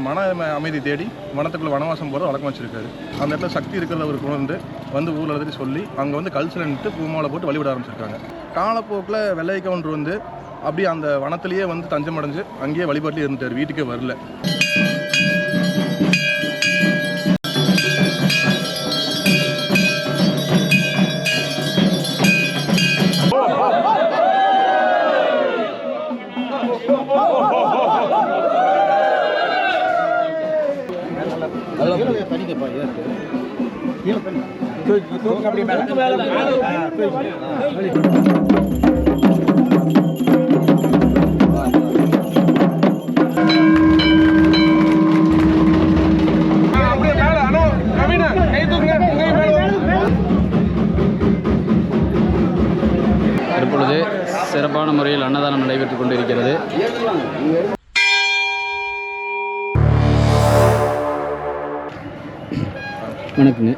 மன அமைதி தேடி வனத்துக்குள்ளே வனவாசம் போகிறது வழக்கம் வச்சுருக்காரு. அந்த இடத்துல சக்தி இருக்கிறத அவர் கொண்டு வந்து ஊரில் எழுதி சொல்லி அங்கே வந்து கல்சிலன்ட்டு பூமாலை போட்டு வழிபட ஆரம்பிச்சிருக்காங்க. காலப்போக்கில் வெள்ளை கவுண்டர் வந்து அப்படியே அந்த வனத்திலேயே வந்து தஞ்சம் அடைஞ்சு அங்கேயே வழிபாட்டிலே இருந்துட்டார், வீட்டுக்கே வரல. தற்பொழுது சிறப்பான முறையில் அன்னதானம் நடைபெற்றுக் கொண்டிருக்கிறது. வணக்கங்க.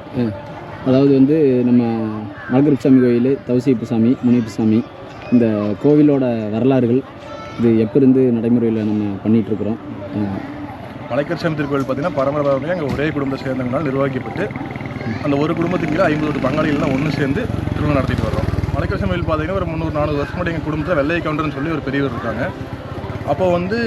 அதாவது வந்து நம்ம மலக்கருப்புசாமி கோயில், தவசியப்பசாமி, முனியப்பசாமி, இந்த கோவிலோட வரலாறுகள் இது எப்போ இருந்து நடைமுறையில் நம்ம பண்ணிகிட்ருக்குறோம். மலைக்கருப்புசாமி திருக்கோவில் பார்த்திங்கன்னா பரம்பரையாக அங்கே ஒரே குடும்பத்தை சேர்ந்தவங்களால் நிர்வகிக்கப்பட்டு அந்த ஒரு குடும்பத்துக்கு கீழே 50 பங்காளிகள்லாம் ஒன்று சேர்ந்து திருமணம் நடத்திட்டு வரோம். மலைக்கருப்புசாமி கோயில் பார்த்திங்கன்னா ஒரு 300-400 வருஷம் முன்னாடி எங்கள் குடும்பத்தில் வெள்ளை கவுண்டர்னு சொல்லி ஒரு பெரியவர் இருக்காங்க. அப்போ வந்து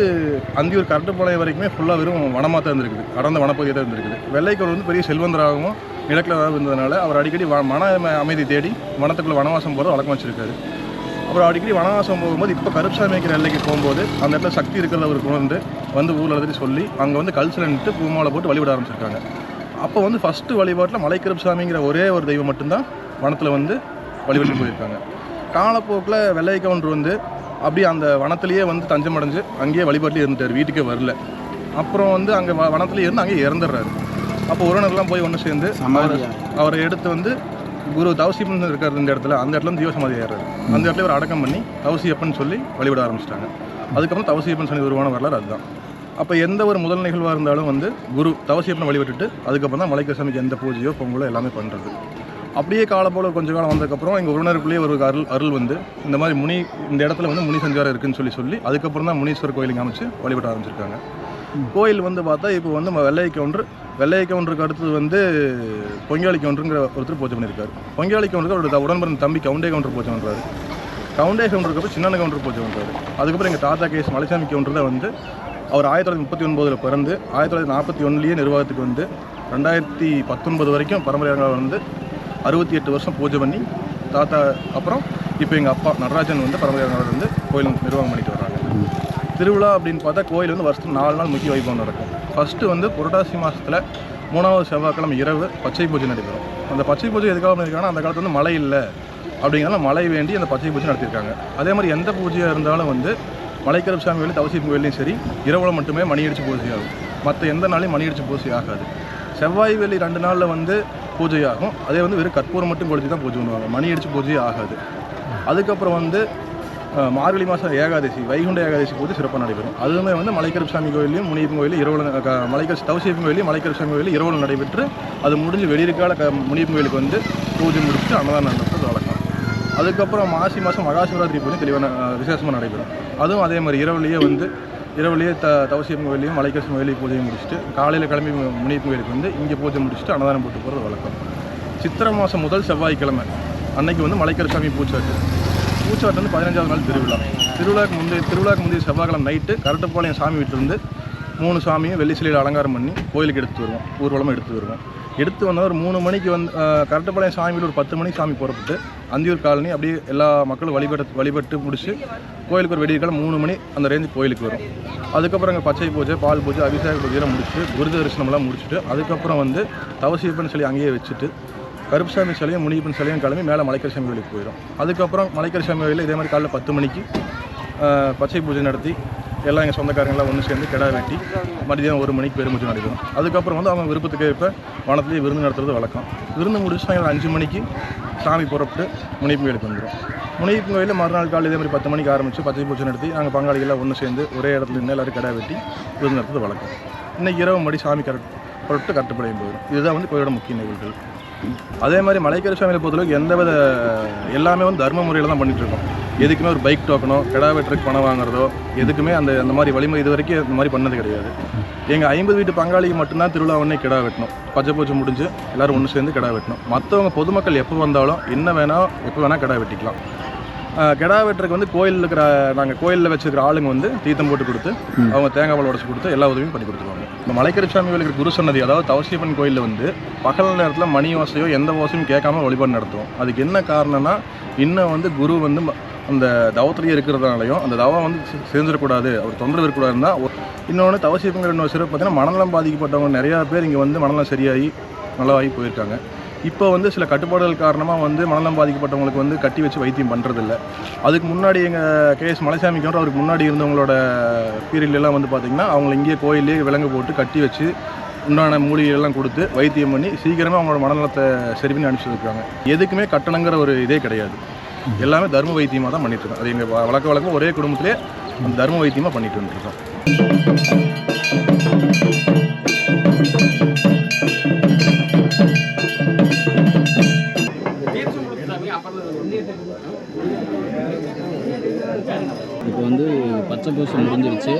அந்தியூர் கரட்டுப்பாளையம் வரைக்குமே ஃபுல்லாக வெறும் வனமாக தான் இருந்திருக்குது, அடர்ந்த வனப்பகுதியாக தான் இருந்திருக்குது. வெள்ளை கவுண்டர் வந்து பெரிய செல்வந்தராகவும் நிலக்கிழராகவும் இருந்ததுனால அவர் அடிக்கடி மன அமைதி தேடி வனத்துக்குள்ளே வனவாசம் போகிறது வழக்கம் வச்சுருக்காரு. அப்புறம் அடிக்கடி வனவாசம் போகும்போது இப்போ கருப்புசாமி வைக்கிற எல்லைக்கு போகும்போது அந்த இடத்துல சக்தி இருக்கிறத அவர் கொண்டு வந்து ஊரில் எழுதி சொல்லி அங்கே வந்து கல்சிலன்ட்டு பூமாலை போட்டு வழிபட ஆரம்பிச்சிருக்காங்க. அப்போ வந்து ஃபஸ்ட்டு வழிபாட்டில் மலைக்கருப்புசாமிங்கிற ஒரே ஒரு தெய்வம் மட்டும்தான் வனத்தில் வந்து வழிபட்டு போயிருக்காங்க. காலப்போக்கில் வெள்ளை கவுண்டர் வந்து அப்படியே அந்த வனத்திலேயே வந்து தஞ்சம் அடைஞ்சு அங்கேயே வழிபாட்டிலே இருந்துட்டார், வீட்டுக்கே வரல. அப்புறம் வந்து அங்கே வனத்திலே இருந்து அங்கேயே இறந்துடுறாரு. அப்போ உறவினர்லாம் போய் ஒன்று சேர்ந்து அவரை எடுத்து வந்து குரு தவசியப்பன் இருக்கார் இந்த இடத்துல, அந்த இடத்துல ஜீவசமாதி ஏறாரு. அந்த இடத்துல ஒரு அடக்கம் பண்ணி தவசியப்பன் சொல்லி வழிபட ஆரம்பிச்சிட்டாங்க. அதுக்கப்புறம் தவசியப்பன் சொல்லி உருவான வரலாறு அதுதான். அப்போ எந்த ஒரு முதல் நிகழ்வாக இருந்தாலும் வந்து குரு தவசியப்பனை வழிபட்டுட்டு அதுக்கப்புறம் தான் மலைக்கருப்புசாமிக்கு எந்த பூஜையோ பொங்கலோ எல்லாமே பண்ணுறது. அப்படியே காலம் போல் கொஞ்சம் காலம் வந்ததுக்கப்புறம் எங்கள் உறவினருக்குள்ளேயே ஒரு அருள் வந்து இந்த மாதிரி இந்த இடத்துல வந்து முனி சஞ்சாரம் இருக்குதுன்னு சொல்லி அதுக்கப்புறம் தான் முனீஸ்வரர் கோயிலுக்கு அமைச்சு வழிபட ஆரம்பிச்சிருக்காங்க. கோயில் வந்து பார்த்தா இப்போ வந்து வெள்ளை கவுண்டருக்கு அடுத்தது வந்து பொங்காளி கவுண்டருங்கிற ஒருத்தர் பூஜை பண்ணியிருக்காரு. பொங்காளி கவுண்டருக்கு அவரோட உடன்பிறந்த தம்பி கவுண்டே கவுண்டர் பூஜை பண்ணுறாரு. கவுண்டே கவுண்டருக்கு அப்புறம் சின்ன கவுண்டர் பூஜை பண்ணுறாரு. அதுக்கப்புறம் எங்கள் தாத்தா கேஸ் மலைசாமி கவுண்டர் தான் வந்து அவர் 1939 பிறந்து 1941 நிர்வாகத்துக்கு வந்து 2019 வரைக்கும் பரம்பரையாக வந்து 68 வருஷம் பூஜை பண்ணி தாத்தா அப்புறம் இப்போ எங்கள் அப்பா நடராஜன் வந்து பரம்பரையாக வந்து கோயில் நிர்வாகம் பண்ணிட்டு வர்றாங்க. திருவிழா அப்படின்னு பார்த்தா கோயில் வந்து வருஷத்துக்கு 4 நாள் முக்கிய வைபவம் நடக்கும். ஃபஸ்ட்டு வந்து புரட்டாசி மாதத்தில் 3வது செவ்வாய்க்கிழமை இரவு பச்சை பூஜை நடைபெறும். அந்த பச்சை பூஜை எதுக்காக பண்ணியிருக்காங்கன்னா அந்த காலத்தில் வந்து மழை இல்லை அப்படிங்கிறனால மழை வேண்டி அந்த பச்சை பூஜை நடத்தியிருக்காங்க. அதே மாதிரி எந்த பூஜையாக இருந்தாலும் வந்து மலைக்கருப்புசாமி கோயில் தவசியப்பன் கோயிலையும் சரி இரவில் மட்டுமே மணி அடித்து பூஜை ஆகும், மற்ற எந்த நாளையும் மணி அடித்து பூஜை ஆகாது. செவ்வாய் வெள்ளி 2 நாளில் வந்து பூஜை ஆகும். அதே வந்து வெறும் கற்பூரம் மட்டும் கொளுத்தி தான் பூஜை பண்ணுவாங்க, மணி அடித்து பூஜையே ஆகாது. அதுக்கப்புறம் வந்து மார்கழி மாதம் ஏகாதசி வைகுண்ட ஏகாதசி பூஜை சிறப்பாக நடைபெறும். அதுவுமே வந்து மலைக்கருப்புசாமி கோயிலையும் முனியப்பன் கோயிலையும் இரவில் தவசியப்பன் கோயிலையும் மலைக்கருப்புசாமி கோயிலையும் இரவில் நடைபெற்று அது முடிஞ்சு வெளியிருக்கால முனியப்பன் கோயிலுக்கு வந்து பூஜை முடிச்சுட்டு அன்னதானம் நடத்துறது வழக்கம். அதுக்கப்புறம் மாசி மாதம் மகாசிவராத்திரி பூஜை தெளிவான விசேஷமாக நடைபெறும். அதுவும் அதே மாதிரி இரவுலேயே தவசியப்பன் கோயிலையும் மலைக்கருப்புசாமி கோயிலையும் பூஜையை முடிச்சுட்டு காலையில் கிளம்பி முனியப்பன் கோயிலுக்கு வந்து இங்கே பூஜை முடிச்சுட்டு அன்னதானம் போட்டு போகிறது வழக்கம். சித்திரை மாதம் முதல் செவ்வாய்க்கிழமை அன்னைக்கு வந்து மலைக்கருப்புசாமி பூச்சாட்டு வந்து 15வது நாள் திருவிழாவுக்கு முந்தைய செவ்வாய்க்கிழமை நைட்டு கரட்டுப்பாளையம் சாமி வீட்டிலேருந்து 3 சாமியும் வெள்ளி சிலையில் அலங்காரம் பண்ணி கோயிலுக்கு எடுத்து வருவோம், ஊர்வலமாக எடுத்து வருவோம். எடுத்து வந்தால் ஒரு 3 மணிக்கு வந்து கரட்டுப்பாளையம் சாமியில் ஒரு 10 மணிக்கு சாமி புறப்பட்டு அந்தியூர் காலனி அப்படியே எல்லா மக்களும் வழிபட்டு முடிச்சு கோயிலுக்கு ஒரு வெடிக்காலம் 3 மணி அந்த ரேஞ்சு கோயிலுக்கு வரும். அதுக்கப்புறம் அங்கே பச்சை பூஜை, பால் பூஜை, அபிஷேக பூஜையெல்லாம் முடிச்சுட்டு குரு தரிசனம்லாம் முடிச்சுட்டு அதுக்கப்புறம் வந்து தவசியப்பன் சொல்லி அங்கேயே வச்சுட்டு கருப்புசாமி சிலையும் முனியப்பன் சிலையும் கிளம்பி மேலே மலைக்கருப்புசாமி கோயிலுக்கு போயிடும். அதுக்கப்புறம் மலைக்கருப்புசாமி கோயிலில் இதே மாதிரி காலைல 10 மணிக்கு பச்சை பூஜை நடத்தி எல்லாம் எங்கள் சொந்தக்காரங்களாம் ஒன்று சேர்ந்து கிடா வெட்டி மதியம் 1 மணிக்கு பெருமூச்சு நடைபெறும். அதுக்கப்புறம் வந்து அவங்க விருப்பத்துக்கு இப்போ வனத்துலேயே விருந்து நடத்துறது வழக்கம். விருந்து முடிச்சு சாயங்காலம் 5 மணிக்கு சாமி புறப்பட்டு முனியப்பன் கோயிலுக்கு வந்துடும். முனியப்பன் கோயிலில் மறுநாள் காலையில் இதே மாதிரி 10 மணிக்கு ஆரம்பித்து பச்சை பூஜை நடத்தி நாங்கள் பங்காளிகளாக ஒன்று சேர்ந்து ஒரே இடத்துல இருந்து எல்லோரும் கிடா வெட்டி விருந்து நடத்துறது வழக்கம். இன்றைக்கி இரவு மடி சாமி புறப்பட்டு கட்டுப்படையும் போயிடும். இதுதான் வந்து கோயிலோட முக்கிய நிகழ்வுகள். அதே மாதிரி மலைக்கருப்புசாமியை பொறுத்தளவுக்கு எல்லாமே வந்து தர்ம முறையில் தான் பண்ணிகிட்ருக்கோம். எதுக்குமே ஒரு பைக் டோக்கனோ கிடா வெட்டுறதுக்கு பணம் வாங்குறதோ எதுக்குமே அந்த மாதிரி வலிமை இது வரைக்கும் இந்த மாதிரி பண்ணது கிடையாது. எங்கள் 50 வீட்டு பங்காளிக்கு மட்டும்தான் திருவிழா ஒன்றே கிடா வெட்டணும். பச்சை பூச்சி முடிஞ்சு எல்லோரும் ஒன்று சேர்ந்து கிடா வெட்டணும். மற்றவங்க பொதுமக்கள் எப்போ வந்தாலும் எப்போ வேணால் கிடா வெட்டிக்கலாம். கிடா வெட்டுறதுக்கு வந்து நாங்கள் கோயிலில் வச்சுருக்கிற ஆளுங்க வந்து தீர்த்தம் போட்டு கொடுத்து அவங்க தேங்காய் பால் உடச்சி கொடுத்து எல்லா உதவியும் பண்ணி கொடுத்துருவாங்க. இந்த மலைக்கருச்சாமி கோயிலுக்கு குரு சன்னதி, அதாவது தவசியப்பன் கோயிலில் வந்து பகல் நேரத்தில் மணி ஓசையோ எந்த ஓசையும் கேட்காம வழிபாடு நடத்துவோம். அதுக்கு என்ன காரணம்னா, இன்னும் வந்து குரு வந்து அந்த தவத்திலேயே இருக்கிறதுனாலையும் அந்த தவம் வந்து சேர்ந்துடக்கூடாது, அவர் தொந்தரவு இருக்கக்கூடாதுன்னா. இன்னொன்று தவசியப்பங்கிற இன்னொரு சிறப்பு பார்த்தீங்கன்னா, மனநலம் பாதிக்கப்பட்டவங்க நிறையா பேர் இங்கே வந்து மனநலம் சரியாகி நல்லாகி போயிருக்காங்க. இப்போ வந்து சில கட்டுப்பாடுகள் காரணமாக வந்து மனநலம் பாதிக்கப்பட்டவங்களுக்கு வந்து கட்டி வச்சு வைத்தியம் பண்ணுறதில்ல. அதுக்கு முன்னாடி எங்கள் கேஎஸ் மலைசாமிக்கு அவருக்கு முன்னாடி இருந்தவங்களோட பீரியட்லாம் வந்து பார்த்திங்கன்னா அவங்கள இங்கேயே கோயிலே விலங்கு போட்டு கட்டி வச்சு உண்டான மூலிகைகள்லாம் கொடுத்து வைத்தியம் பண்ணி சீக்கிரமாக அவங்களோட மனநலத்தை சரி பண்ணி அனுப்பிச்சிருக்காங்க. எதுக்குமே கட்டணங்கிற ஒரு இதே கிடையாது. எல்லாமே தர்ம வைத்தியமாக தான் பண்ணிகிட்ருக்கோம். அது எங்கள் வழக்கம் ஒரே குடும்பத்திலே அந்த தர்ம வைத்தியமாக பண்ணிட்டு வந்துருக்கோம். இப்போ வந்து பச்சை பூசை முடிஞ்சிருச்சு.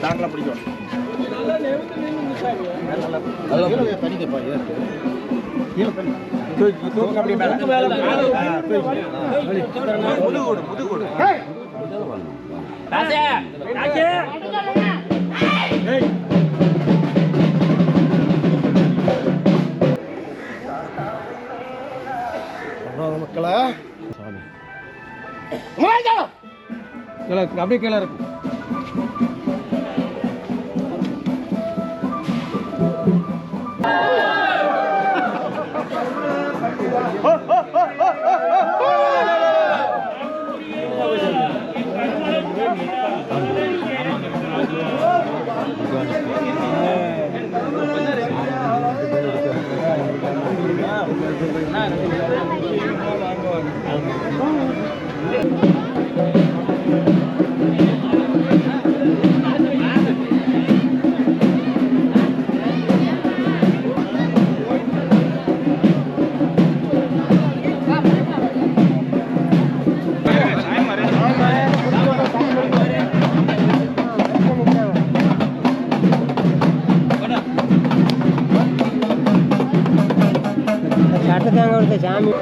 தாங்கலாம் பிடிக்கும் மக்களா அப்படியே கீழே இருக்கு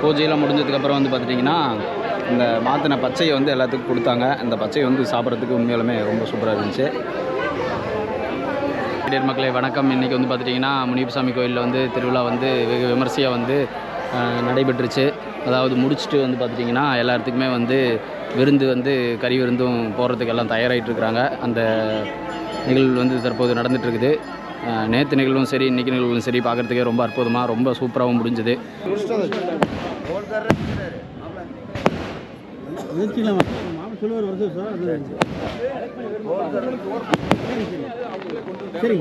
பூஜையெல்லாம் முடிஞ்சதுக்கப்புறம் வந்து பார்த்துட்டிங்கன்னா இந்த மாற்றின பச்சையை வந்து எல்லாத்துக்கும் கொடுத்தாங்க. அந்த பச்சையை வந்து சாப்பிட்றதுக்கு உண்மையிலுமே ரொம்ப சூப்பராக இருந்துச்சு. மக்களே வணக்கம். இன்றைக்கி வந்து பார்த்துட்டிங்கன்னா முனியப்பசாமி கோயிலில் வந்து திருவிழா வந்து வெகு விமர்சையாக வந்து நடைபெற்றுச்சு. அதாவது முடிச்சுட்டு வந்து பார்த்துட்டிங்கன்னா எல்லாத்துக்குமே வந்து விருந்து வந்து கறி விருந்தும் போடுறதுக்கு எல்லாம் தயாராகிட்டுருக்குறாங்க. அந்த நிகழ்வு வந்து தற்போது நடந்துகிட்ருக்குது. நேற்று நிகழ்வும் சரி இன்றைக்கி நிகழ்வும் சரி பார்க்குறதுக்கே ரொம்ப அற்புதமாக ரொம்ப சூப்பராகவும் முடிஞ்சுது. சரி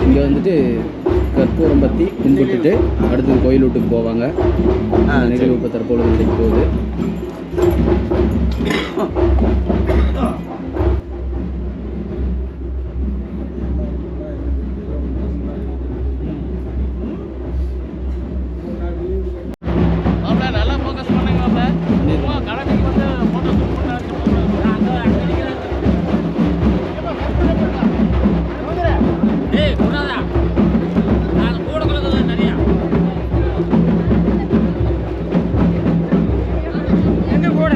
இங்கே வந்துட்டு கற்பூரம் பற்றி கும்பிட்டுட்டு அடுத்தது கோயில் வீட்டுக்கு போவாங்க. நிகழ்வு இப்போ தற்பொழுது நடைக்கு போகுது. நல்லா ஃபோக்கஸ் பண்ணுங்க. கடைக்கு வந்து எங்க கூட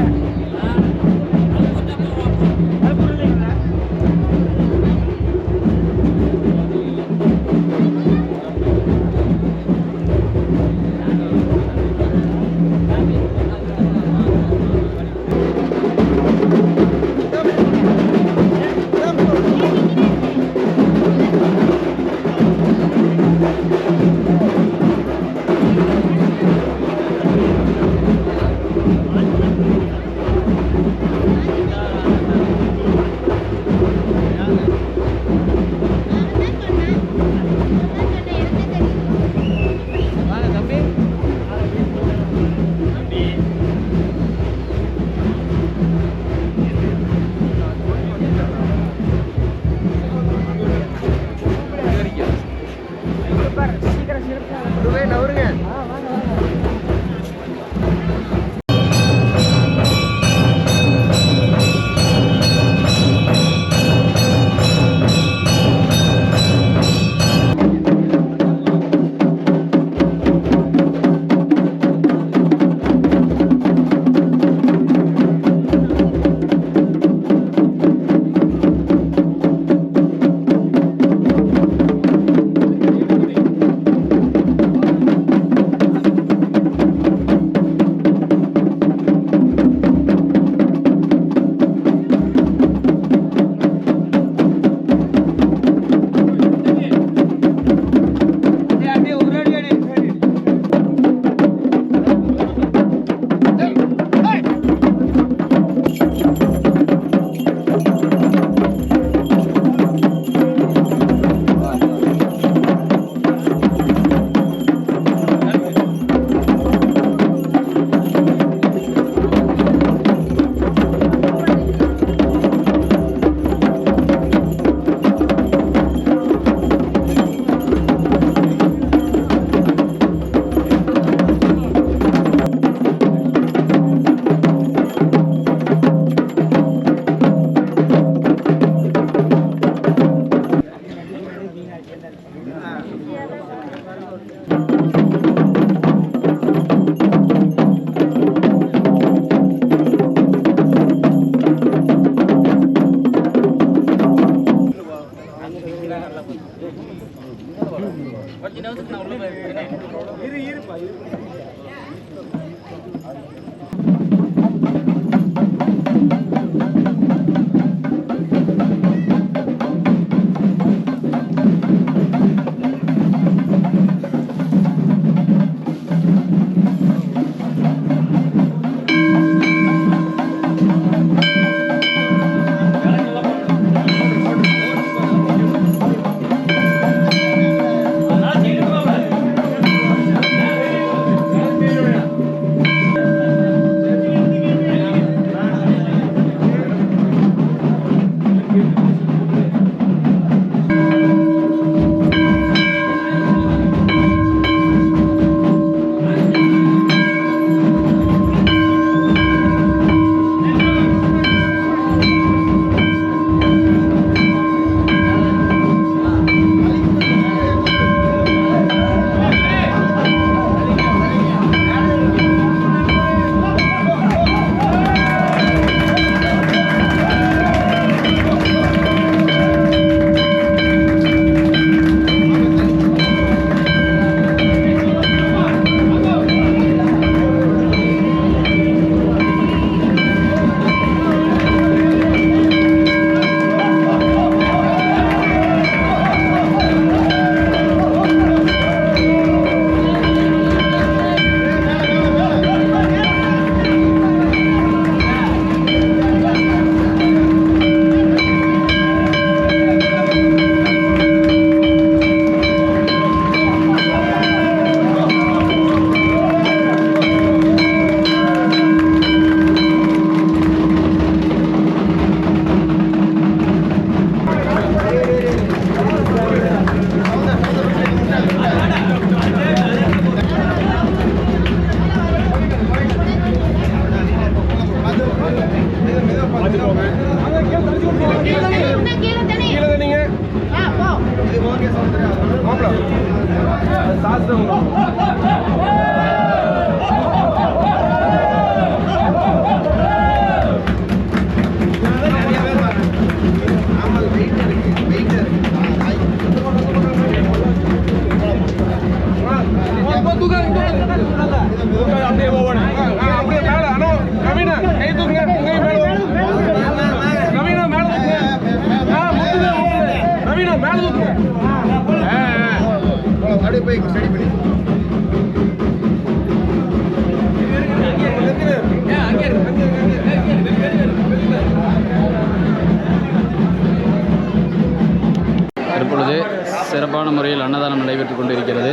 முறையில் அன்னதானம் நடைபெற்று கொண்டு இருக்கிறது.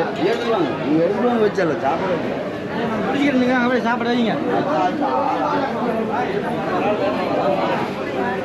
சாப்பிட